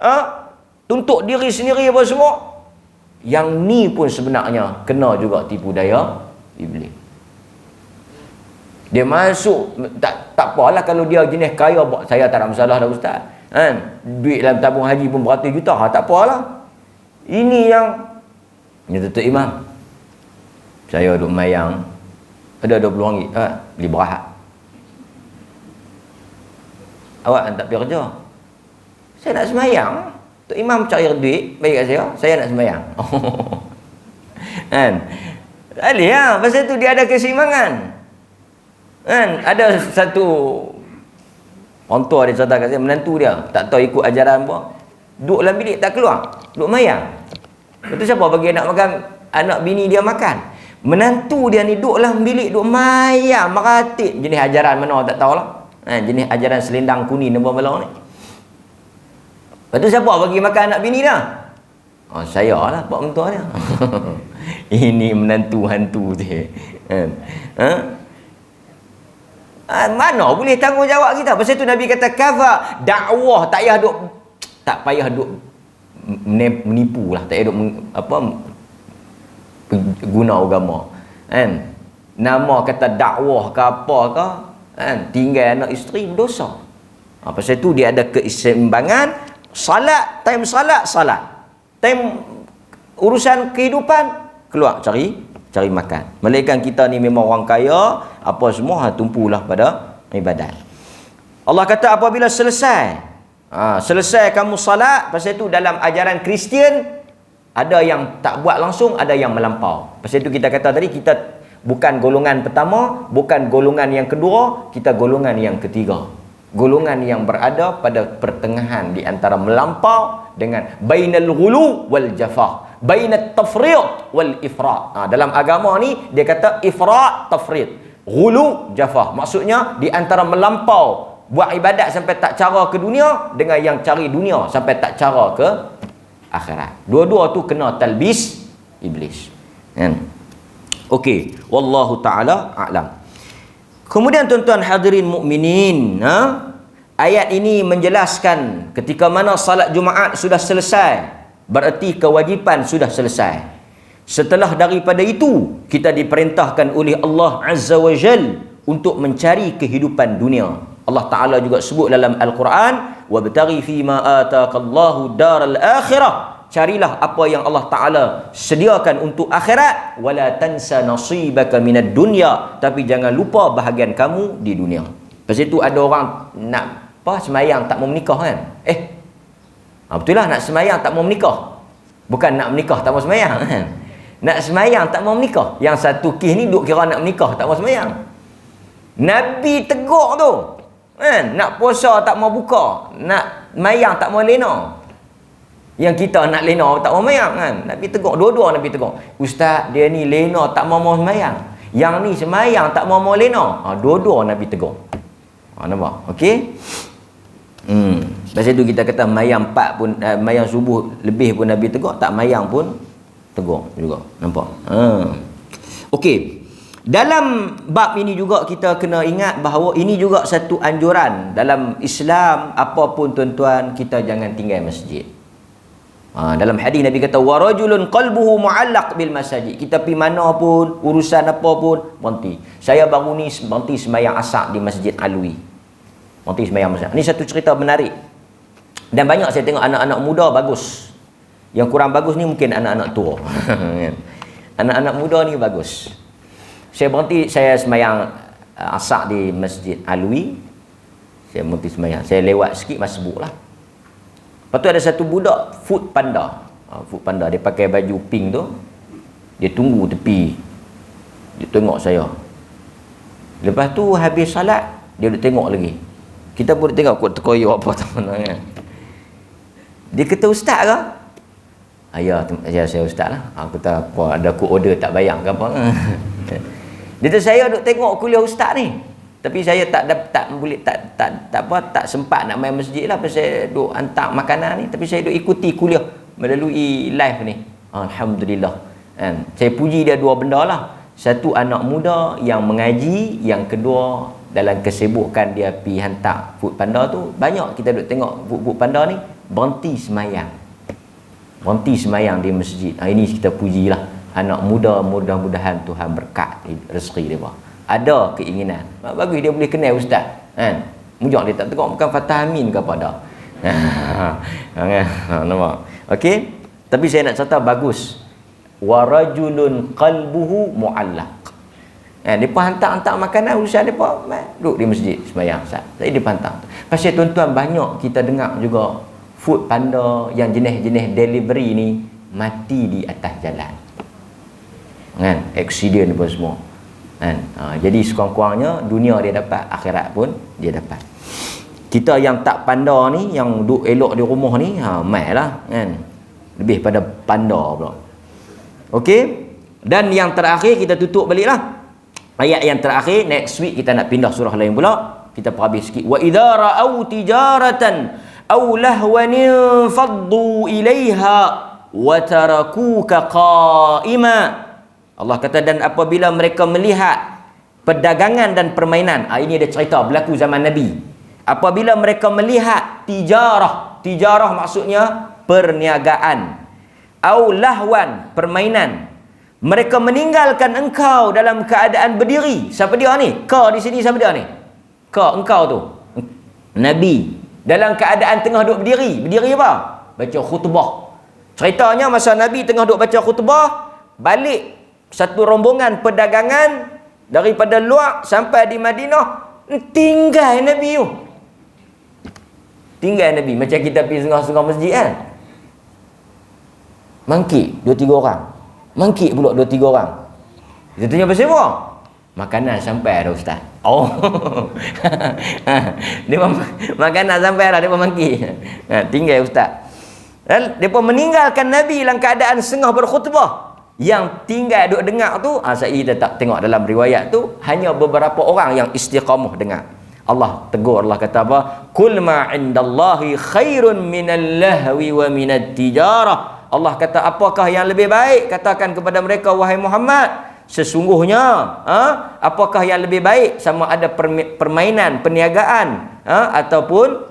tuntut diri sendiri apa semua. Yang ni pun sebenarnya kena juga tipu daya iblis. Dia masuk, tak apalah kalau dia jenis kaya, saya tak ada masalah dah ustaz. Kan? Duit dalam tabung haji pun beratus juta, tak apalah. Ini yang Tutup Imam, saya duduk mayang, ada RM20, beli berahat. Awak tak pergi kerja? Saya nak semayang. Tok Imam cari duit bagi kat saya nak semayang. Kan? Alih lah, pasal tu dia ada keseimbangan. Kan? Ada satu orang tua dia cerita kat saya, menantu dia tak tahu ikut ajaran apa, duduk dalam bilik tak keluar, duduk mayang. Lepas tu siapa bagi anak bini dia makan? Menantu dia ni duduk dalam bilik, duduk mayang, meratip. Jenis ajaran mana tak tahulah. Jenis ajaran selendang kuning apa malam ni. Lepas tu siapa bagi makan anak bini dia? Saya lah, pak mentua dia. Ini menantu hantu dia. Mana boleh tanggungjawab kita? Pasal tu Nabi kata kafa dakwah, tak payah duk menipu lah, tak payah duk guna agama. Kan? Nama kata dakwah ke apa ke, kan? Tinggal anak isteri berdosa. Pasal tu dia ada keseimbangan. Salat, time salat, time urusan kehidupan, keluar cari cari makan. Melainkan kita ni memang orang kaya, apa semua tumpulah pada ibadat. Allah kata apabila selesai, selesai kamu salat, pasal itu dalam ajaran Kristian ada yang tak buat langsung, ada yang melampau. Pasal itu kita kata tadi, kita bukan golongan pertama, bukan golongan yang kedua, kita golongan yang ketiga. Golongan yang berada pada pertengahan di antara melampau dengan bainal ghulu wal jafah, bainat tafriq wal ifrat. Dalam agama ni dia kata ifrat tafriq, ghulu jafah. Maksudnya di antara melampau buat ibadat sampai tak cara ke dunia dengan yang cari dunia sampai tak cara ke akhirat. Dua-dua tu kena talbis iblis. Kan? Okey, wallahu taala a'lam. Kemudian tuan-tuan hadirin mukminin, ayat ini menjelaskan ketika mana salat Jumaat sudah selesai, bererti kewajipan sudah selesai. Setelah daripada itu, kita diperintahkan oleh Allah Azza wa Jal untuk mencari kehidupan dunia. Allah Ta'ala juga sebut dalam Al-Quran, wabtaghi fima ataakallahu daral akhirah. Carilah apa yang Allah Ta'ala sediakan untuk akhirat. Wala tansa nasibaka minad dunya. Tapi jangan lupa bahagian kamu di dunia. Lepas itu ada orang nak semayang tak mau menikah kan? Betul lah, nak semayang tak mau menikah. Bukan nak menikah tak mau semayang kan? Nak semayang tak mau menikah. Yang satu kes ni duk kira nak menikah tak mau semayang. Nabi tegur tu kan? Nak puasa tak mau buka, nak mayang tak mau lena. Yang kita nak lena tak mau mayang kan? Nabi tegur, dua-dua Nabi tegur. Ustaz, dia ni lena tak mau semayang, yang ni semayang tak mau lena. Dua-dua Nabi tegur. Nampak? Okey. Lepas itu kita kata mayang 4 pun, mayang subuh lebih pun Nabi tegur, tak mayang pun tegur juga. Nampak? Okey. Dalam bab ini juga kita kena ingat bahawa ini juga satu anjuran dalam Islam. Apapun tuan-tuan, kita jangan tinggal masjid. Dalam hadis Nabi kata warajulun qalbuhu mu'allaq bil masajid. Kita pergi mana pun, urusan apa pun, berhenti. Saya baru ni berhenti sembahyang asar di Masjid Alwi. Berhenti sembahyang asar. Ini satu cerita menarik. Dan banyak saya tengok anak-anak muda bagus. Yang kurang bagus ni mungkin anak-anak tua. Anak-anak muda ni bagus. Saya berhenti, saya sembahyang asar di Masjid Alwi. Saya berhenti sembahyang. Saya lewat sikit masbuk lah. Lepas tu ada satu budak food panda. Food panda, dia pakai baju pink tu. Dia tunggu tepi. Dia tengok saya. Lepas tu habis salat, dia duduk tengok lagi. Kita pun tengok kot terkoyok apa tak kan. Dia kata ustaz ke? Ya, saya ustaz lah. Aku kata apa, ada aku order tak bayang ke apa. Dia kata saya duduk tengok kuliah ustaz ni. Tapi saya tak sempat nak main masjid lah, pasal saya duk hantar makanan ni. Tapi saya duk ikuti kuliah melalui live ni. Alhamdulillah. Kan? Saya puji dia dua benda lah. Satu, anak muda yang mengaji. Yang kedua, dalam kesibukan dia pergi hantar food panda tu, banyak kita duk tengok food panda ni berhenti semayang. Berhenti semayang di masjid. Ini kita pujilah. Anak muda, mudah-mudahan Tuhan berkat rezeki dia. Ada keinginan, bagus dia boleh kenal ustaz kan. Mujak dia tak tengok bukan Fatah Amin ke apa dah. Nampak? Okey, tapi saya nak cerita bagus. Warajulun qalbuhu mu'allaq. Depa hantar makanan, urusan depa duduk di masjid sembahyang ustaz. Saya depa hantar. Pasal tuan-tuan, banyak kita dengar juga food panda yang jenis-jenis delivery ni mati di atas jalan. Kan? Aksiden apa semua. Kan? Jadi sekurang-kurangnya dunia dia dapat, akhirat pun dia dapat. Kita yang tak panda ni, yang duduk elok di rumah ni, mai lah kan. Lebih pada panda pula. Okey. Dan yang terakhir kita tutup baliklah. Ayat yang terakhir, next week kita nak pindah surah lain pula. Kita perhabis sikit. Wa idza ra'au tijaratan aw lahwan faddu ilaiha wa tarakuka qa'ima. Allah kata, dan apabila mereka melihat perdagangan dan permainan. Ini ada cerita berlaku zaman Nabi. Apabila mereka melihat tijarah maksudnya perniagaan, au lahwan, permainan, mereka meninggalkan engkau dalam keadaan berdiri. Siapa dia ni? Ka di sini siapa dia ni? Ka, engkau tu Nabi dalam keadaan tengah duduk berdiri. Berdiri apa? Baca khutbah. Ceritanya masa Nabi tengah duduk baca khutbah, balik satu rombongan perdagangan daripada luar sampai di Madinah, tinggal Nabi tu. Tinggal Nabi. Macam kita pergi setengah-setengah masjid kan. Mangkit 2-3 orang. Mangkit pula 2-3 orang. Kita tanya pasal apa? Makanan sampai dah ustaz. Oh. Dia makanan sampai dah, dia mangkit. Tinggal ustaz. Dan depa meninggalkan Nabi dalam keadaan setengah berkhutbah. Yang tinggal duk dengar tu, saya tak tengok dalam riwayat tu, hanya beberapa orang yang istiqamah dengar. Allah tegur, Allah kata apa? Kul ma indallahi khairun minal lahwi wa minat tijarah. Allah kata, apakah yang lebih baik? Katakan kepada mereka, wahai Muhammad, sesungguhnya apakah yang lebih baik, sama ada permainan, perniagaan, ataupun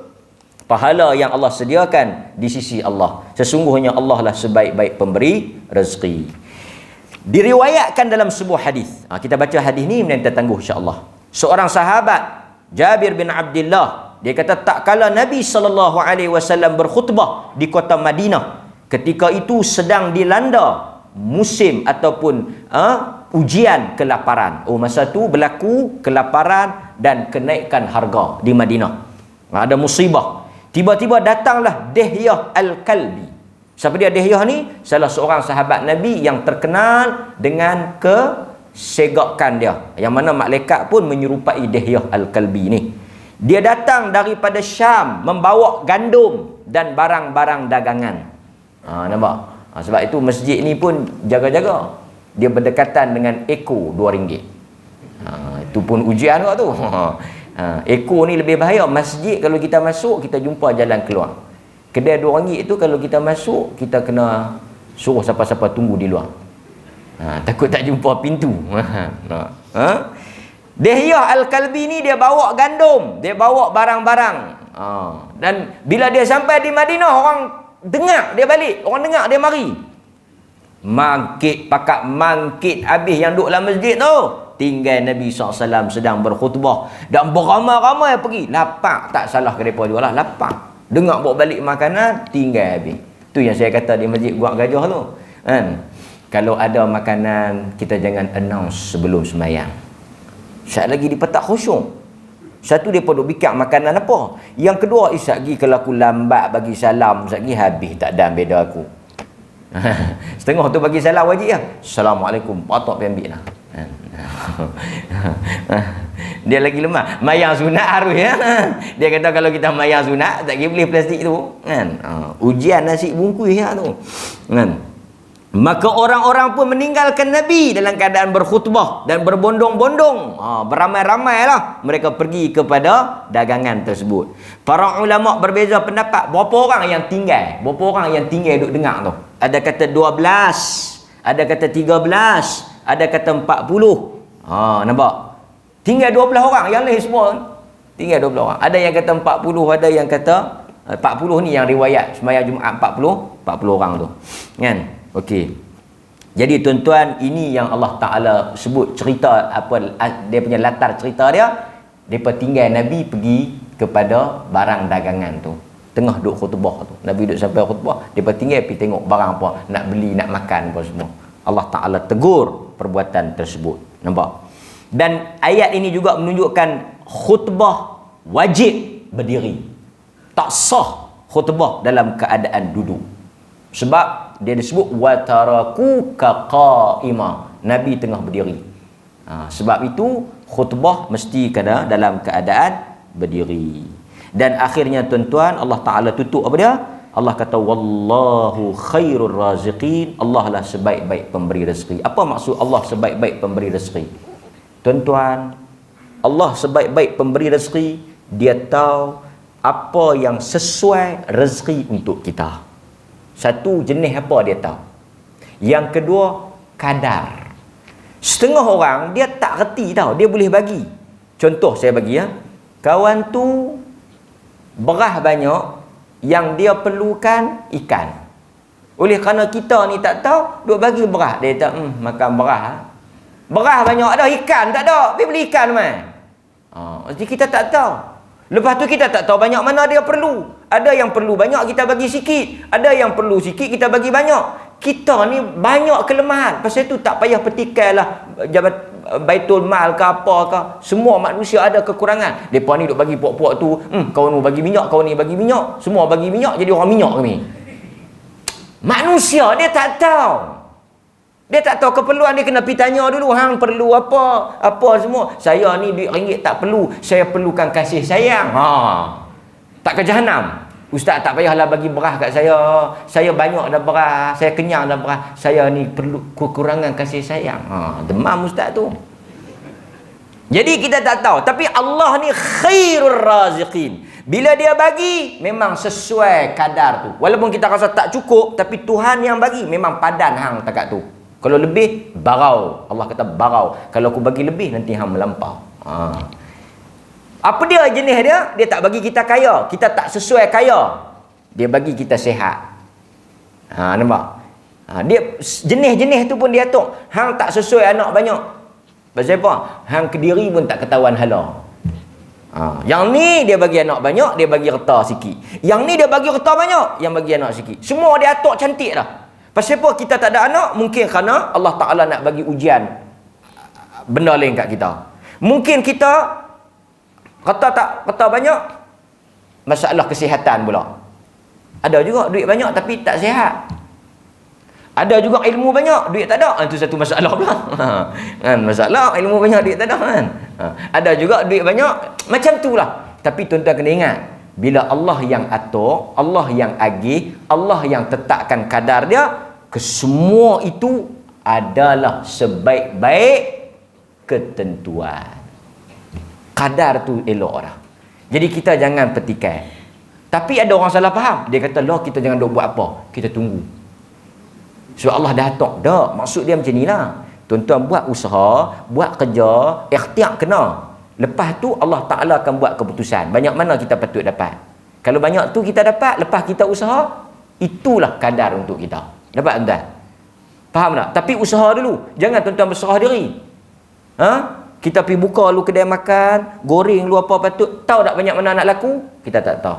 pahala yang Allah sediakan di sisi Allah. Sesungguhnya Allah lah sebaik-baik pemberi rezeki. Diriwayatkan dalam sebuah hadis. Kita baca hadis ni dan kita tangguh insya-Allah. Seorang sahabat, Jabir bin Abdullah, dia kata tak kala Nabi SAW berkhutbah di kota Madinah, ketika itu sedang dilanda musim ataupun ujian kelaparan. Masa tu berlaku kelaparan dan kenaikan harga di Madinah. Ada musibah. Tiba-tiba datanglah Dihyah Al-Kalbi. Siapa dia Dihyah ni? Salah seorang sahabat Nabi yang terkenal dengan kesegakan dia. Yang mana malaikat pun menyerupai Dihyah Al-Kalbi ni. Dia datang daripada Syam membawa gandum dan barang-barang dagangan. Nampak? Sebab itu masjid ni pun jaga-jaga. Dia berdekatan dengan Eko RM2. Itu pun ujian juga tu. Eko ni lebih bahaya. Masjid kalau kita masuk, kita jumpa jalan keluar. Kedai RM2 tu kalau kita masuk, kita kena suruh siapa-siapa tunggu di luar. Takut tak jumpa pintu. Dihyah Al-Kalbi ni dia bawa gandum, dia bawa barang-barang. Dan bila dia sampai di Madinah, orang dengar dia balik, orang dengar dia mari. Mangkit, pakak mangkit habis yang duduk dalam masjid tu. Tinggal Nabi SAW sedang berkhutbah. Dan beramai-ramai pergi. Lapar, tak salah ke mereka juga lah. Lapar. Dengar bawa balik makanan, tinggal habis. Tu yang saya kata di masjid Guak Gajah tu. Kan? Kalau ada makanan, kita jangan announce sebelum sembahyang. Sat lagi dia tak khusyuk. Satu dia pun bikak makanan apa. Yang kedua, isat lagi kalau aku lambat bagi salam, isat lagi habis tak dan beda aku. Setengah tu bagi salam wajib lah. Assalamualaikum. Patok pergi ambil lah. Dia lagi lemah. Mayang sunat harus ya. Dia kata kalau kita mayang sunat tak boleh beli plastik tu kan. Ujian nasi bungkus ya tu kan. Maka orang-orang pun meninggalkan Nabi dalam keadaan berkhutbah dan berbondong-bondong. Beramai-ramai lah mereka pergi kepada dagangan tersebut. Para ulama berbeza pendapat berapa orang yang tinggal. Berapa orang yang tinggal duduk dengar tu. Ada kata 12, ada kata 13, ada kata 40. Nampak? Tinggal 12 orang, yang lain semua tinggal 12 orang. Ada yang kata 40, ada yang kata 40 ni yang riwayat sembahyang Jumaat 40 orang tu. Kan? Okey. Jadi tuan-tuan, ini yang Allah Taala sebut cerita apa dia punya latar cerita dia. Depa tinggal Nabi pergi kepada barang dagangan tu. Tengah duk khutbah tu. Nabi duk sampai khutbah, depa tinggal pergi tengok barang apa, nak beli, nak makan apa semua. Allah Taala tegur perbuatan tersebut. Nampak? Dan ayat ini juga menunjukkan khutbah wajib berdiri. Tak sah khutbah dalam keadaan duduk. Sebab dia disebut watarakuka qa'ima. Nabi tengah berdiri. Sebab itu khutbah mesti kena dalam keadaan berdiri. Dan akhirnya tuan-tuan, Allah Ta'ala tutup apa dia? Allah kata wallahu khairur raziqin. Allah lah sebaik-baik pemberi rezeki. Apa maksud Allah sebaik-baik pemberi rezeki? Tuan-tuan, Allah sebaik-baik pemberi rezeki. Dia tahu apa yang sesuai rezeki untuk kita. Satu, jenis apa dia tahu. Yang kedua, kadar. Setengah orang dia tak reti tahu, dia boleh bagi. Contoh saya bagi ya. Kawan tu beras banyak, yang dia perlukan ikan. Oleh kerana kita ni tak tahu, duk bagi beras. Dia tak makan beras. Beras banyak ada, ikan tak ada. Pergi beli ikan mana? Jadi kita tak tahu. Lepas tu kita tak tahu banyak mana dia perlu. Ada yang perlu banyak, kita bagi sikit. Ada yang perlu sikit, kita bagi banyak. kita ni banyak kelemahan. Pasal tu tak payah petikailah jabat Baitul Mal ke apa ke. Semua manusia ada kekurangan. Depa ni duk bagi puak-puak tu, kau ni bagi minyak, kau ni bagi minyak, semua bagi minyak, jadi orang minyak kami. Manusia dia tak tahu. Dia tak tahu keperluan dia, kena pergi tanya dulu, hang perlu apa? Apa semua. Saya ni duit ringgit tak perlu, saya perlukan kasih sayang. Tak ke jahanam. Ustaz tak payahlah bagi beras kat saya banyak dah beras, saya kenyang dah beras, saya ni perlu kekurangan kasih sayang. Demam ustaz tu. Jadi kita tak tahu, tapi Allah ni khairur raziqin. Bila dia bagi memang sesuai kadar tu. Walaupun kita rasa tak cukup, tapi Tuhan yang bagi memang padan hang takat tu. Kalau lebih, barau. Allah kata barau. Kalau aku bagi lebih, nanti hang melampau. Apa dia jenis dia? Dia tak bagi kita kaya. Kita tak sesuai kaya. Dia bagi kita sihat. Nampak? Dia jenis-jenis tu pun dia atur. Hang tak sesuai anak banyak. Pasal apa? Hang Kediri pun tak ketahuan hala. Yang ni dia bagi anak banyak, dia bagi reta sikit. Yang ni dia bagi reta banyak, yang bagi anak sikit. Semua dia atur cantik dah. Pasal apa kita tak ada anak? Mungkin kerana Allah Ta'ala nak bagi ujian benda lain kat kita. Mungkin kita kata banyak, masalah kesihatan pula. Ada juga duit banyak tapi tak sihat. Ada juga ilmu banyak, duit tak ada. Itu satu masalah pula. Kan, masalah ilmu banyak, duit tak ada kan. Ada juga duit banyak, macam tu lah. Tapi tuan-tuan kena ingat, bila Allah yang atur, Allah yang agih, Allah yang tetapkan kadar dia, kesemua itu adalah sebaik-baik ketentuan. Kadar tu elok dah. Jadi kita jangan petikai. Tapi ada orang salah faham. Dia kata, "Loh, kita jangan duk buat apa. Kita tunggu." Sebab Allah dah atur. Tak, maksud dia macam nilah. Tuan-tuan buat usaha, buat kerja, ikhtiar kena. Lepas tu Allah Ta'ala akan buat keputusan. Banyak mana kita patut dapat. Kalau banyak tu kita dapat, lepas kita usaha, itulah kadar untuk kita. Dapat tuan-tuan? Faham tak? Tapi usaha dulu. Jangan tuan-tuan berserah diri. Kita pergi buka lu kedai makan, goreng lu apa patut, tahu tak banyak mana nak laku? Kita tak tahu.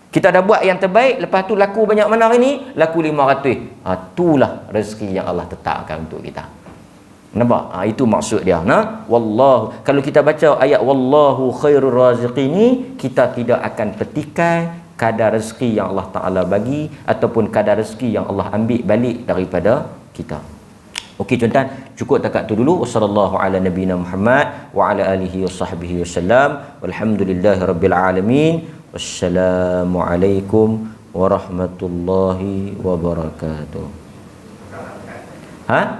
Kita dah buat yang terbaik, lepas tu laku banyak mana hari ni? Laku 500. Itulah rezeki yang Allah tetapkan untuk kita. Nampak? Itu maksud dia. Wallahu, kalau kita baca ayat wallahu khairur raziqin ni, kita tidak akan petikai kadar rezeki yang Allah Ta'ala bagi ataupun kadar rezeki yang Allah ambil balik daripada kita. Okey tuan-tuan, cukup takat tu dulu. Wassallallahu ala nabiyina Muhammad wa ala alihi wasahbihi wasallam. Walhamdulillahirabbil alamin. Wassalamualaikum warahmatullahi wabarakatuh.